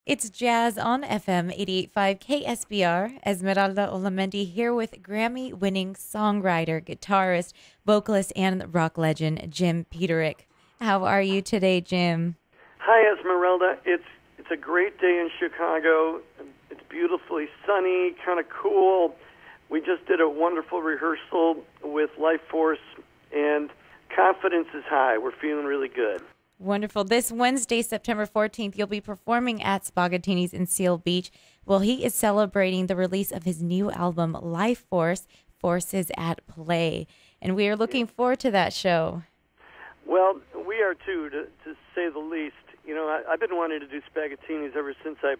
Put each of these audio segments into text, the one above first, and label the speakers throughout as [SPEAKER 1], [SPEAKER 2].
[SPEAKER 1] It's Jazz on FM 88.5 KSBR. Esmeralda Olamendi here with Grammy-winning songwriter, guitarist, vocalist, and rock legend Jim Peterick. How are you today, Jim?
[SPEAKER 2] Hi, Esmeralda. It's a great day in Chicago. It's beautifully sunny, kind of cool. We just did a wonderful rehearsal with Lifeforce, and confidence is high. We're feeling really good.
[SPEAKER 1] Wonderful. This Wednesday, September 14th, you'll be performing at Spagatini's in Seal Beach. Well, he is celebrating the release of his new album, Lifeforce, Forces at Play. And we are looking forward to that show.
[SPEAKER 2] Well, we are too, to say the least. You know, I've been wanting to do Spagatini's ever since I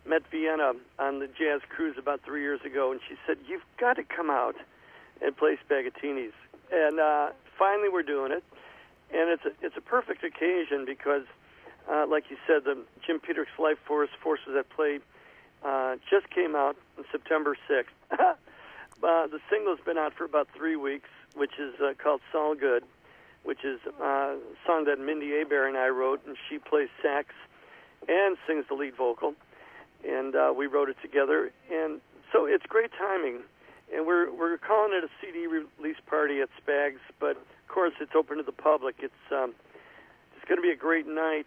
[SPEAKER 2] met Vienna on the jazz cruise about 3 years ago, and she said, "You've got to come out and play Spagatini's." And finally we're doing it. And it's a perfect occasion because, like you said, the Jim Peterick's Lifeforce, Forces at Play, just came out on September 6th. The single's been out for about 3 weeks, which is called All Good, which is a song that Mindy Abair and I wrote, and she plays sax and sings the lead vocal. And we wrote it together. And so it's great timing. And we're calling it a CD release party at Spags, but of course it's open to the public. It's going to be a great night,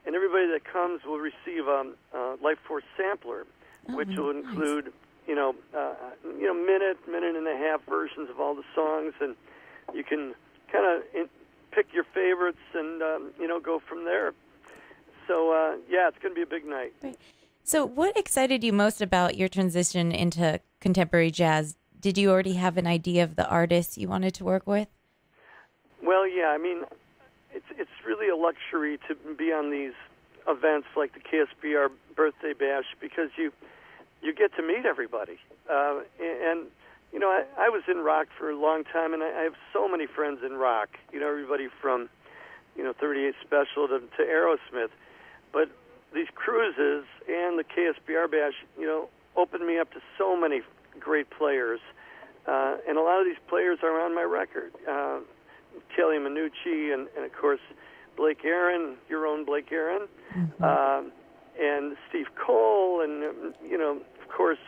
[SPEAKER 2] and everybody that comes will receive a Lifeforce sampler, which will include minute and a half versions of all the songs, and you can kind of pick your favorites and go from there. So it's going to be a big night.
[SPEAKER 1] Right. So what excited you most about your transition into contemporary jazz? Did you already have an idea of the artists you wanted to work with?
[SPEAKER 2] Well, yeah. I mean, it's really a luxury to be on these events like the KSBR Birthday Bash because you get to meet everybody. And I was in rock for a long time, and I have so many friends in rock. Everybody from 38 Special to Aerosmith. But these cruises and the KSBR Bash, opened me up to so many great players, and a lot of these players are on my record. Kelly Minucci and of course Blake Aaron, your own Blake Aaron, and Steve Cole, and of course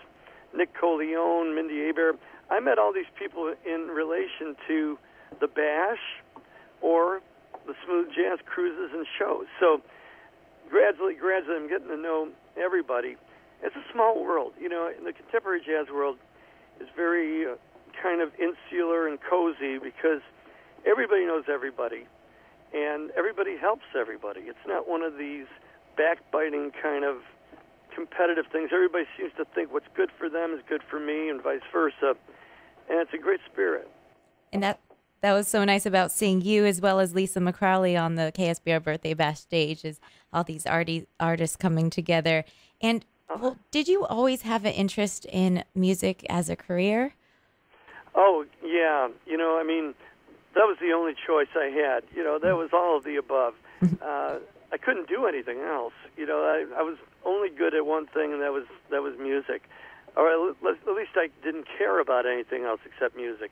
[SPEAKER 2] Nick Coleone, Mindy Abair. I met all these people in relation to the Bash or the Smooth Jazz cruises and shows. So gradually, I'm getting to know everybody. It's a small world. The contemporary jazz world is very kind of insular and cozy because everybody knows everybody, and everybody helps everybody. It's not one of these backbiting kind of competitive things. Everybody seems to think what's good for them is good for me and vice versa, and it's a great spirit.
[SPEAKER 1] And that was so nice about seeing you as well as Lisa Mclowery on the KSBR Birthday Bash stage, is all these artists coming together. And well, did you always have an interest in music as a career?
[SPEAKER 2] Oh, yeah. That was the only choice I had. That was all of the above. I couldn't do anything else. I was only good at one thing, and that was music. Or at least I didn't care about anything else except music.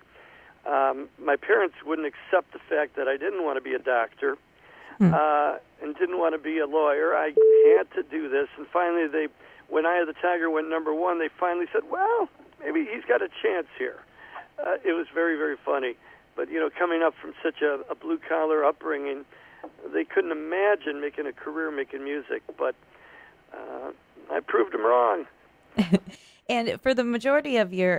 [SPEAKER 2] My parents wouldn't accept the fact that I didn't want to be a doctor and didn't want to be a lawyer. I had to do this, and finally when Eye of the Tiger went #1, they finally said, well, maybe he's got a chance here. It was very, very funny. But, coming up from such a blue-collar upbringing, they couldn't imagine making a career making music. But I proved them wrong.
[SPEAKER 1] And for the majority of your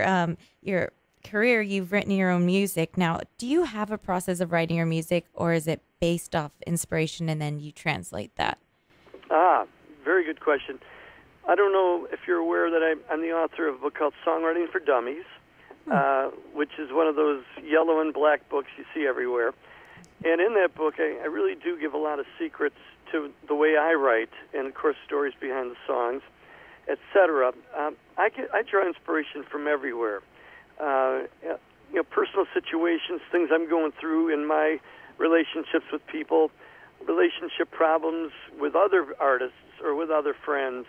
[SPEAKER 1] career, you've written your own music. Now, do you have a process of writing your music, or is it based off inspiration and then you translate that?
[SPEAKER 2] Very good question. I don't know if you're aware that I'm the author of a book called Songwriting for Dummies, which is one of those yellow and black books you see everywhere. And in that book, I really do give a lot of secrets to the way I write, and of course stories behind the songs, etc. I draw inspiration from everywhere. Personal situations, things I'm going through in my relationships with people, relationship problems with other artists or with other friends.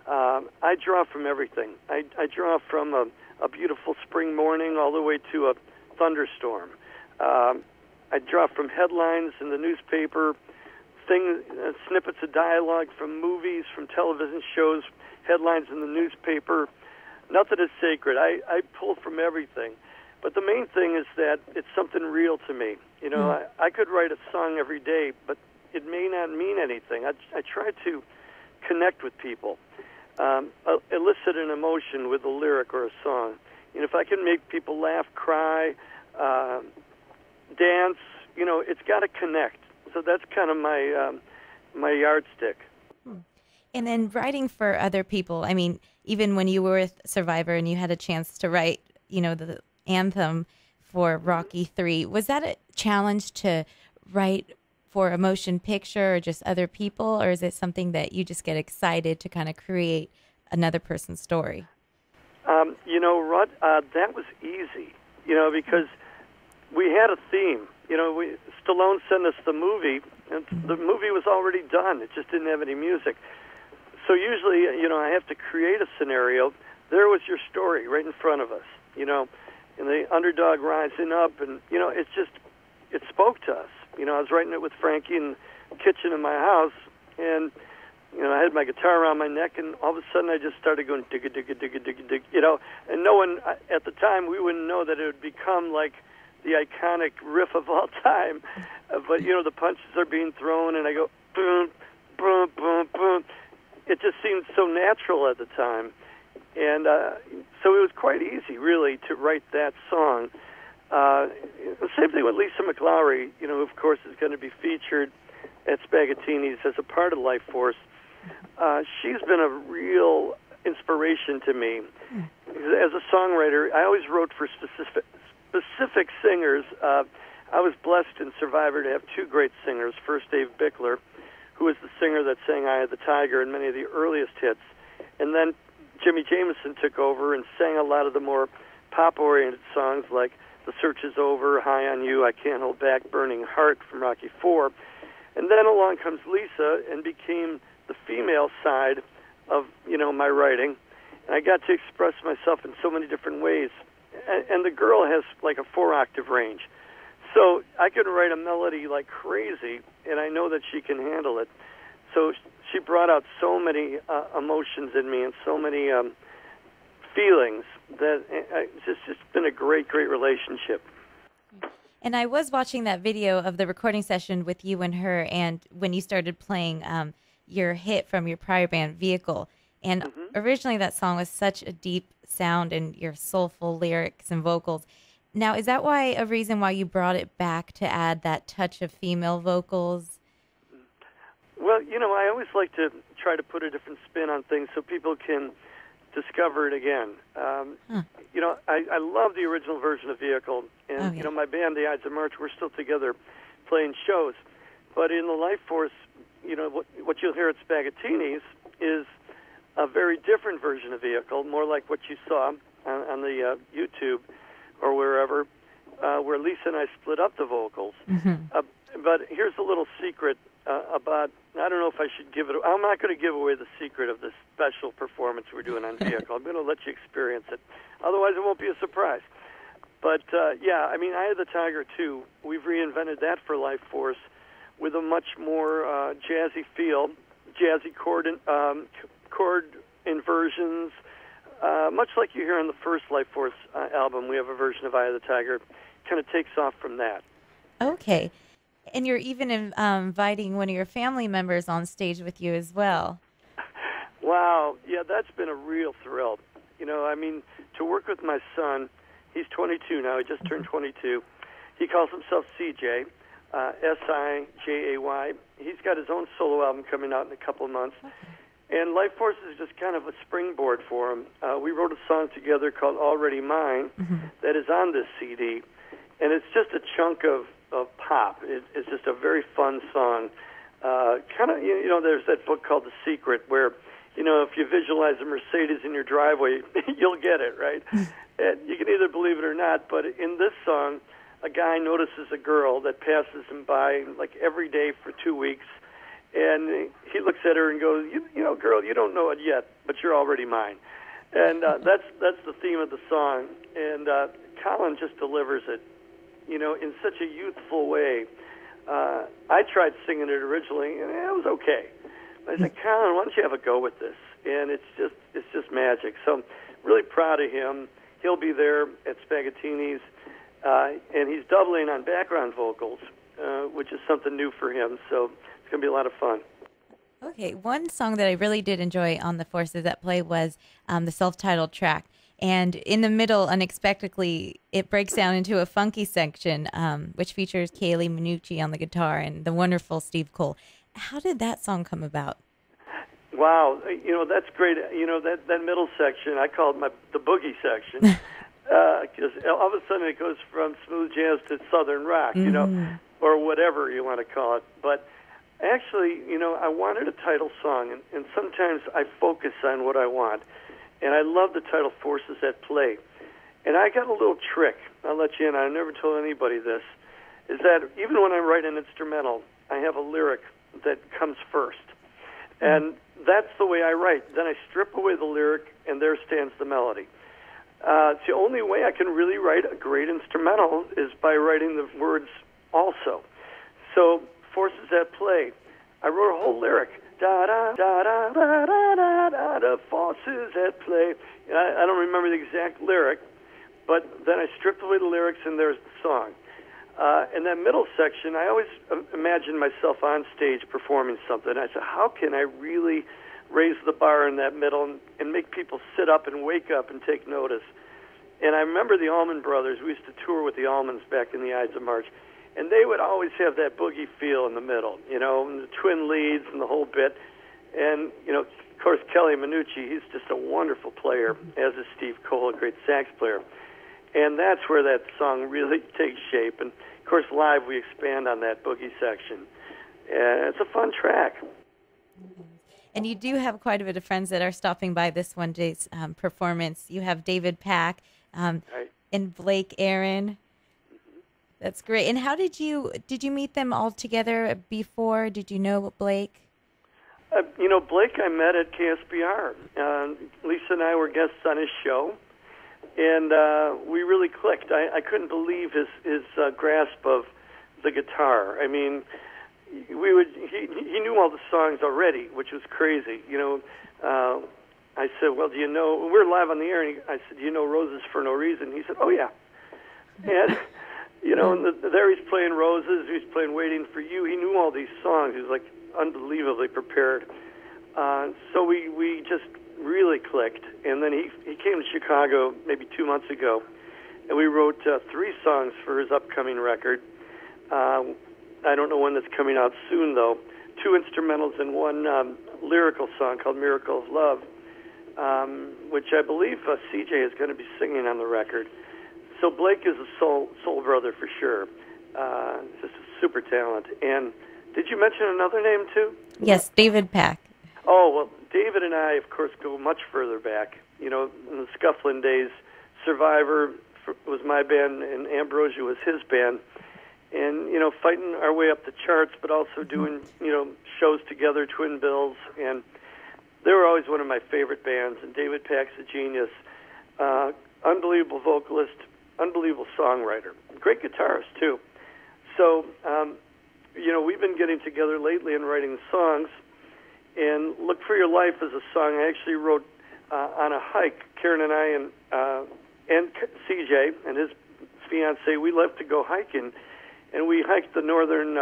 [SPEAKER 2] I draw from everything. I draw from a beautiful spring morning all the way to a thunderstorm. I draw from headlines in the newspaper, snippets of dialogue from movies, from television shows, headlines in the newspaper. Nothing is sacred. I pull from everything. But the main thing is that it's something real to me. You know, I could write a song every day, but it may not mean anything. I try to connect with people, elicit an emotion with a lyric or a song. And if I can make people laugh, cry, dance, you know, it's got to connect. So that's kind of my yardstick.
[SPEAKER 1] And then writing for other people, I mean, even when you were with Survivor and you had a chance to write, you know, the anthem for Rocky III, was that a challenge to write for a motion picture or just other people, or is it something that you just get excited to kind of create another person's story?
[SPEAKER 2] You know, Rod, that was easy, you know, because we had a theme. You know, Stallone sent us the movie, and the movie was already done. It just didn't have any music. So usually, you know, I have to create a scenario. There was your story right in front of us, you know, and the underdog rising up, and, you know, it spoke to us. You know, I was writing it with Frankie in the kitchen in my house, and, you know, I had my guitar around my neck, and all of a sudden I just started going digga, digga, digga, digga, digga, you know, and no one, at the time, we wouldn't know that it would become like the iconic riff of all time. But, you know, the punches are being thrown, and I go, boom, boom, boom, boom. It just seemed so natural at the time. And so it was quite easy, really, to write that song. The same thing with Lisa Mclowery, you know, of course, is going to be featured at Spaghettini's as a part of Lifeforce. She's been a real inspiration to me. As a songwriter, I always wrote for specific singers. I was blessed in Survivor to have two great singers. First, Dave Bickler, who was the singer that sang Eye of the Tiger and many of the earliest hits. And then Jimmy Jamison took over and sang a lot of the more pop-oriented songs like The Search Is Over, High on You, I Can't Hold Back, Burning Heart from Rocky IV. And then along comes Lisa and became the female side of, you know, my writing. And I got to express myself in so many different ways. And the girl has like a 4-octave range. So I can write a melody like crazy, and I know that she can handle it. So she brought out so many emotions in me and so many feelings that it's just been a great, great relationship.
[SPEAKER 1] And I was watching that video of the recording session with you and her, and when you started playing your hit from your prior band, Vehicle. And originally that song was such a deep sound and your soulful lyrics and vocals. Now, is that a reason why you brought it back to add that touch of female vocals?
[SPEAKER 2] Well, you know, I always like to try to put a different spin on things so people can discover it again. You know, I love the original version of Vehicle. And, you know, my band, the Ides of March, we're still together playing shows. But in the Lifeforce, you know, what you'll hear at Spaghettini's is a very different version of Vehicle, more like what you saw on the YouTube or wherever, where Lisa and I split up the vocals. But here's a little secret about, I don't know if I should give it, I'm not going to give away the secret of this special performance we're doing on Vehicle. I'm going to let you experience it. Otherwise, it won't be a surprise. But, yeah, I mean, Eye of the Tiger, too, we've reinvented that for Lifeforce with a much more jazzy feel, jazzy chord inversions, much like you hear on the first Lifeforce album. We have a version of Eye of the Tiger. Kind of takes off from that. Okay.
[SPEAKER 1] And you're even inviting one of your family members on stage with you as well.
[SPEAKER 2] Wow. Yeah, that's been a real thrill. You know, I mean, to work with my son, he's 22 now. He just turned 22. He calls himself CJ, S-I-J-A-Y. He's got his own solo album coming out in a couple of months. And Lifeforce is just kind of a springboard for him. We wrote a song together called Already Mine that is on this CD. And it's just a chunk of pop. It's just a very fun song. Kind of, you know, there's that book called The Secret where, you know, if you visualize a Mercedes in your driveway, you'll get it, right? And you can either believe it or not, but in this song, a guy notices a girl that passes him by like every day for 2 weeks, and he looks at her and goes, you know, girl, you don't know it yet, but you're already mine. And that's the theme of the song, and Colin just delivers it, you know, in such a youthful way. I tried singing it originally, and it was okay. I said, Colin, why don't you have a go with this? And it's just magic. So I'm really proud of him. He'll be there at Spaghettini's, and he's doubling on background vocals, which is something new for him. So it's going to be a lot of fun.
[SPEAKER 1] Okay, one song that I really did enjoy on the Forces at Play was the self-titled track. And in the middle, unexpectedly, it breaks down into a funky section, which features Kaylee Miniucci on the guitar and the wonderful Steve Cole. How did that song come about?
[SPEAKER 2] Wow, that's great. That middle section, I call it the boogie section, because all of a sudden it goes from smooth jazz to southern rock, or whatever you want to call it. But actually, I wanted a title song, and sometimes I focus on what I want. And I love the title Forces at Play. And I got a little trick. I'll let you in. I never told anybody this. Is that even when I write an instrumental, I have a lyric that comes first. And that's the way I write. Then I strip away the lyric, and there stands the melody. It's the only way I can really write a great instrumental is by writing the words also. So, Forces at Play. I wrote a whole lyric. Da-da, da-da, da-da, da-da, forces at play. I don't remember the exact lyric, but then I stripped away the lyrics, and there's the song. In that middle section, I always imagined myself on stage performing something. I said, how can I really raise the bar in that middle and make people sit up and wake up and take notice? And I remember the Allman Brothers. We used to tour with the Allmans back in the Ides of March. And they would always have that boogie feel in the middle, and the twin leads and the whole bit. And, of course, Kelly Miniucci, he's just a wonderful player, as is Steve Cole, a great sax player. And that's where that song really takes shape. And, of course, live we expand on that boogie section. And it's a fun track.
[SPEAKER 1] And you do have quite a bit of friends that are stopping by this one day's performance. You have David Pack
[SPEAKER 2] Right.
[SPEAKER 1] and Blake Aaron. That's great. And how did you meet them all together before? Did you know Blake?
[SPEAKER 2] Blake I met at KSBR. Lisa and I were guests on his show, and we really clicked. I couldn't believe his grasp of the guitar. I mean, he knew all the songs already, which was crazy. I said, well, do you know, we're live on the air, and I said, do you know Roses for No Reason? He said, oh, yeah. And... there he's playing Roses, he's playing Waiting for You. He knew all these songs. He was, like, unbelievably prepared. So we just really clicked. And then he came to Chicago maybe 2 months ago, and we wrote 3 songs for his upcoming record. I don't know when that's coming out soon, though. 2 instrumentals and 1 lyrical song called Miracle of Love, which I believe CJ is going to be singing on the record. So Blake is a soul brother for sure. Just a super talent. And did you mention another name too?
[SPEAKER 1] Yes, David Pack.
[SPEAKER 2] Oh, well, David and I, of course, go much further back. In the Scufflin days, Survivor was my band, and Ambrosia was his band. And, fighting our way up the charts, but also doing, shows together, Twin Bills. And they were always one of my favorite bands. And David Pack's a genius. Unbelievable vocalist. Unbelievable songwriter, great guitarist too. So, we've been getting together lately and writing songs. And "Look for Your Life" is a song I actually wrote on a hike. Karen and I and CJ and his fiance, we love to go hiking, and we hiked the northern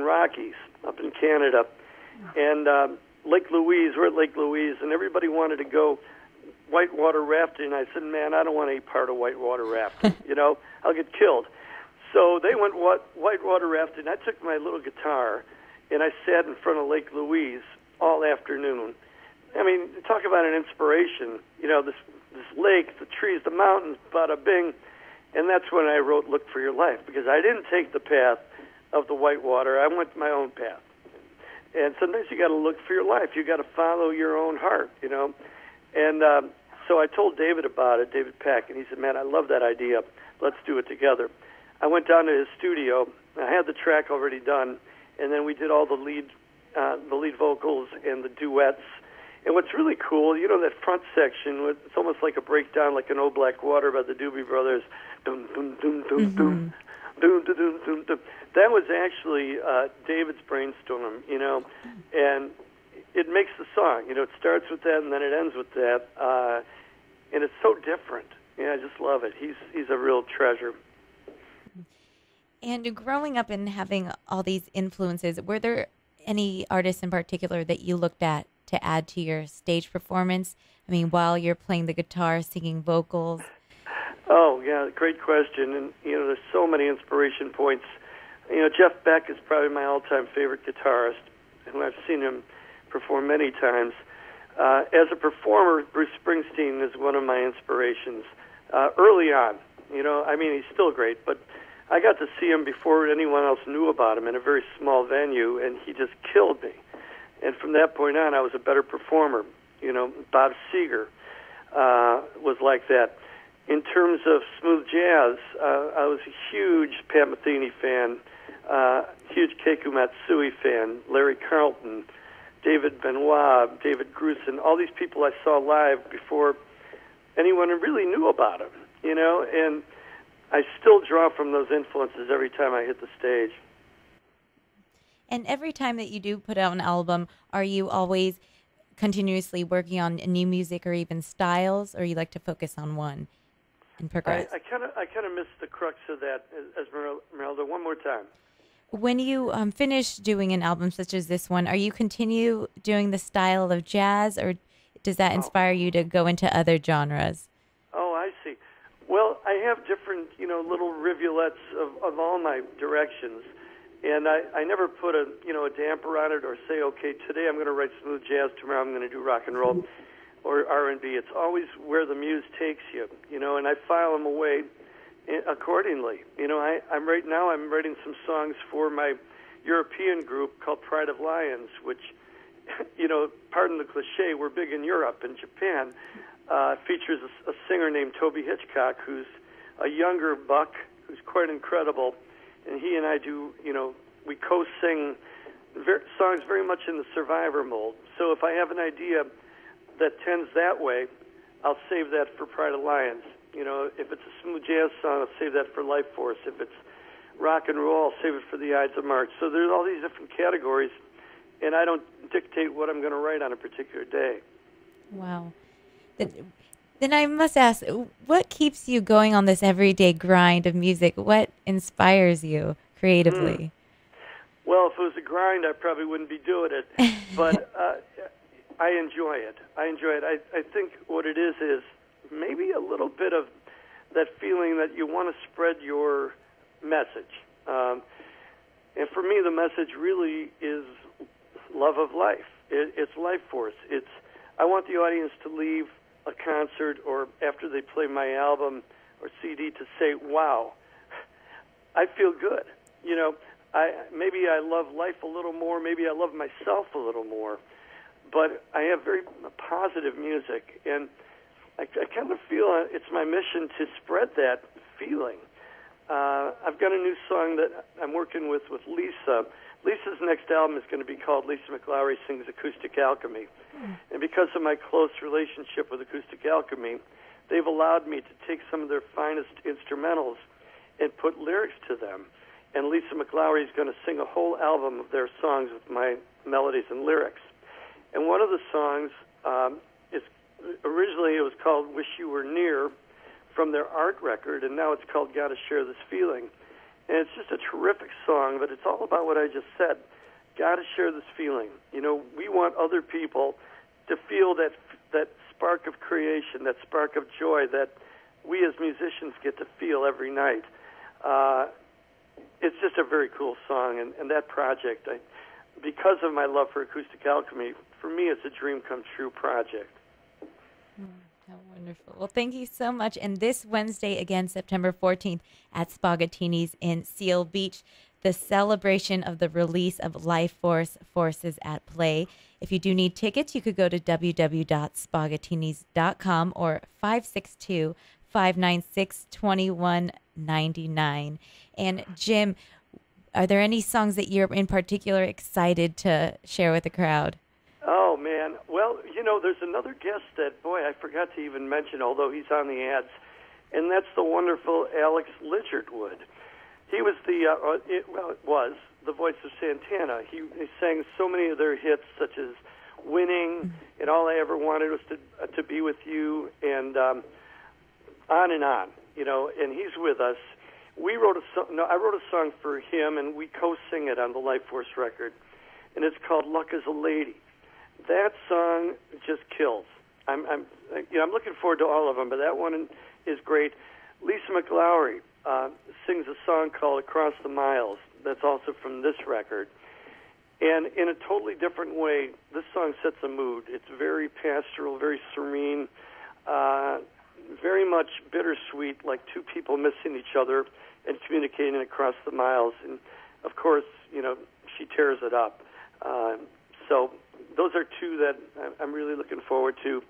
[SPEAKER 2] Rockies up in Canada, and Lake Louise. We're at Lake Louise, and everybody wanted to go whitewater rafting. I said, man, I don't want any part of whitewater rafting. I'll get killed. So they went whitewater rafting. I took my little guitar, and I sat in front of Lake Louise all afternoon. I mean, talk about an inspiration. This lake, the trees, the mountains, bada bing. And that's when I wrote "Look for Your Life," because I didn't take the path of the whitewater. I went my own path. And sometimes you got to look for your life. You got to follow your own heart, And so I told David about it, David Pack, and he said, man, I love that idea. Let's do it together. I went down to his studio. I had the track already done, and then we did all the lead vocals and the duets. And what's really cool, you know, that front section, it's almost like a breakdown, like an Old Black Water by the Doobie Brothers. Dum, dum, dum, dum, dum, dum, dum, dum, dum, dum. That was actually David's brainstorm, you know, and it makes the song. You know, it starts with that and then it ends with that, and it's so different. Yeah, I just love it. He's a real treasure.
[SPEAKER 1] And growing up and having all these influences, were there any artists in particular that you looked at to add to your stage performance? I mean, while you're playing the guitar, singing vocals?
[SPEAKER 2] Oh, yeah, great question. And, you know, there's so many inspiration points. You know, Jeff Beck is probably my all-time favorite guitarist, and I've seen him perform many times. As a performer, Bruce Springsteen is one of my inspirations. Early on, you know, I mean, he's still great, but I got to see him before anyone else knew about him in a very small venue, and he just killed me. And from that point on, I was a better performer. You know, Bob Seger was like that. In terms of smooth jazz, I was a huge Pat Metheny fan, huge Keiko Matsui fan, Larry Carlton, David Benoit, David Grusin, all these people I saw live before anyone really knew about him, you know, and I still draw from those influences every time I hit the stage.
[SPEAKER 1] And every time that you do put out an album, are you always continuously working on new music or even styles, or you like to focus on one and progress?
[SPEAKER 2] I kind of missed the crux of that, Esmeralda. One more time.
[SPEAKER 1] When you finish doing an album such as this one, are you continue doing the style of jazz, or does that inspire you to go into other genres?
[SPEAKER 2] Oh, I see. Well, I have different, you know, little rivulets of all my directions, and I never put a damper on it or say, okay, today I'm going to write smooth jazz, tomorrow I'm going to do rock and roll or R&B. It's always where the muse takes you, you know, and I file them away accordingly. You know, I'm writing some songs for my European group called Pride of Lions, which, you know, pardon the cliche, we're big in Europe and Japan. Features a singer named Toby Hitchcock, who's a younger buck who's quite incredible, and he and I do, you know, we co-sing songs very much in the Survivor mold. So if I have an idea that tends that way, I'll save that for Pride of Lions. You know, if it's a smooth jazz song, I'll save that for Lifeforce. If it's rock and roll, I'll save it for the Ides of March. So there's all these different categories, and I don't dictate what I'm going to write on a particular day.
[SPEAKER 1] Wow. Then I must ask, what keeps you going on this everyday grind of music? What inspires you creatively?
[SPEAKER 2] Well, if it was a grind, I probably wouldn't be doing it. But I enjoy it. I think what it is maybe a little bit of that feeling that you want to spread your message. And for me, the message really is love of life. It's life force. I want the audience to leave a concert or after they play my album or CD to say, wow, I feel good. You know, maybe I love life a little more, maybe I love myself a little more, but I have very positive music, and I kind of feel it's my mission to spread that feeling. I've got a new song that I'm working with Lisa. Lisa's next album is going to be called Lisa Mclowery Sings Acoustic Alchemy. And because of my close relationship with Acoustic Alchemy, they've allowed me to take some of their finest instrumentals and put lyrics to them. And Lisa Mclowery is going to sing a whole album of their songs with my melodies and lyrics. And one of the songs is originally it was called Wish You Were Near from their art record, and now it's called Gotta Share This Feeling. And it's just a terrific song, but it's all about what I just said. Gotta share this feeling. You know, we want other people to feel that spark of creation, that spark of joy that we as musicians get to feel every night. It's just a very cool song, and that project, because of my love for Acoustic Alchemy, for me it's a dream come true project.
[SPEAKER 1] How wonderful. Well, thank you so much. And this Wednesday, again, September 14th at Spaghettini's in Seal Beach, the celebration of the release of Lifeforce, Forces at Play. If you do need tickets, you could go to www.spaghettinis.com or 562-596-2199. And Jim, are there any songs that you're in particular excited to share with the crowd?
[SPEAKER 2] Oh, man. Well, there's another guest that, boy, I forgot to even mention, although he's on the ads, and that's the wonderful Alex Lynyrd. He was was the voice of Santana. He sang so many of their hits, such as Winning, and All I Ever Wanted Was to Be With You, and on, and he's with us. I wrote a song for him, and we co-sing it on the Lifeforce record, and it's called Luck is a Lady. That song just kills. I'm looking forward to all of them, but that one is great. Lisa Mclowery sings a song called Across the Miles. That's also from this record. And in a totally different way, this song sets a mood. It's very pastoral, very serene, very much bittersweet, like two people missing each other and communicating across the miles. And, of course, she tears it up. So those are two that I'm really looking forward to.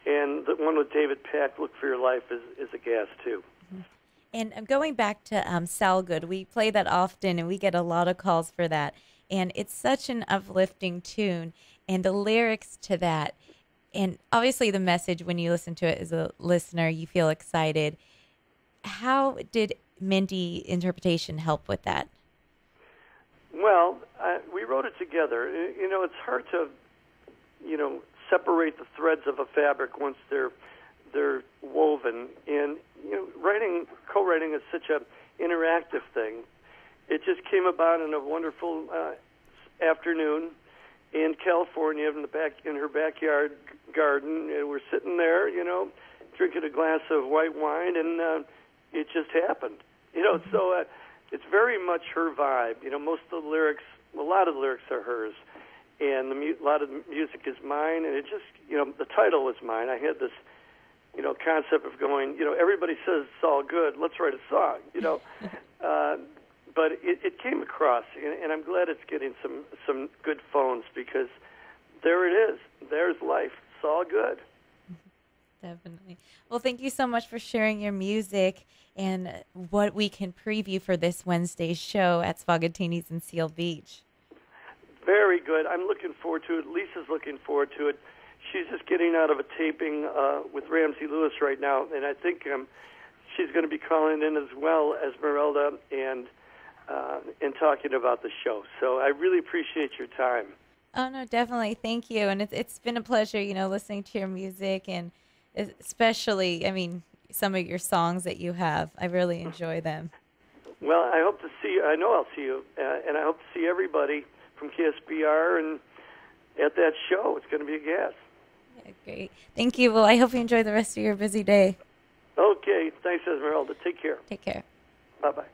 [SPEAKER 2] And the one with David Pack, Look for Your Life, is a gas, too.
[SPEAKER 1] And going back to Sal Good, we play that often, and we get a lot of calls for that. And it's such an uplifting tune, and the lyrics to that, and obviously the message when you listen to it as a listener, you feel excited. How did Mindy interpretation help with that?
[SPEAKER 2] Well, we wrote it together. It's hard to, separate the threads of a fabric once they're woven. And co-writing is such a interactive thing. It just came about in a wonderful afternoon in California in her backyard garden, and we're sitting there, drinking a glass of white wine, and it just happened. So it's very much her vibe. Most of the lyrics, a lot of the lyrics are hers, and a lot of the music is mine, and it just, the title was mine. I had this, concept of going, everybody says it's all good, let's write a song, but it came across, and I'm glad it's getting some good phones, because there it is. There's life. It's all good.
[SPEAKER 1] Definitely. Well, thank you so much for sharing your music and what we can preview for this Wednesday's show at Swagatini's in Seal Beach.
[SPEAKER 2] Very good. I'm looking forward to it. Lisa's looking forward to it. She's just getting out of a taping with Ramsey Lewis right now, and I think she's going to be calling in as well, Esmeralda, and talking about the show. So I really appreciate your time.
[SPEAKER 1] Oh, no, definitely. Thank you. And it's been a pleasure, listening to your music, and especially, some of your songs that you have. I really enjoy them.
[SPEAKER 2] Well, I hope to see you. I know I'll see you, and I hope to see everybody from KSBR and at that show. It's going to be a gas.
[SPEAKER 1] Yeah, great. Thank you. Well, I hope you enjoy the rest of your busy day.
[SPEAKER 2] Okay. Thanks, Esmeralda. Take care.
[SPEAKER 1] Take care.
[SPEAKER 2] Bye-bye.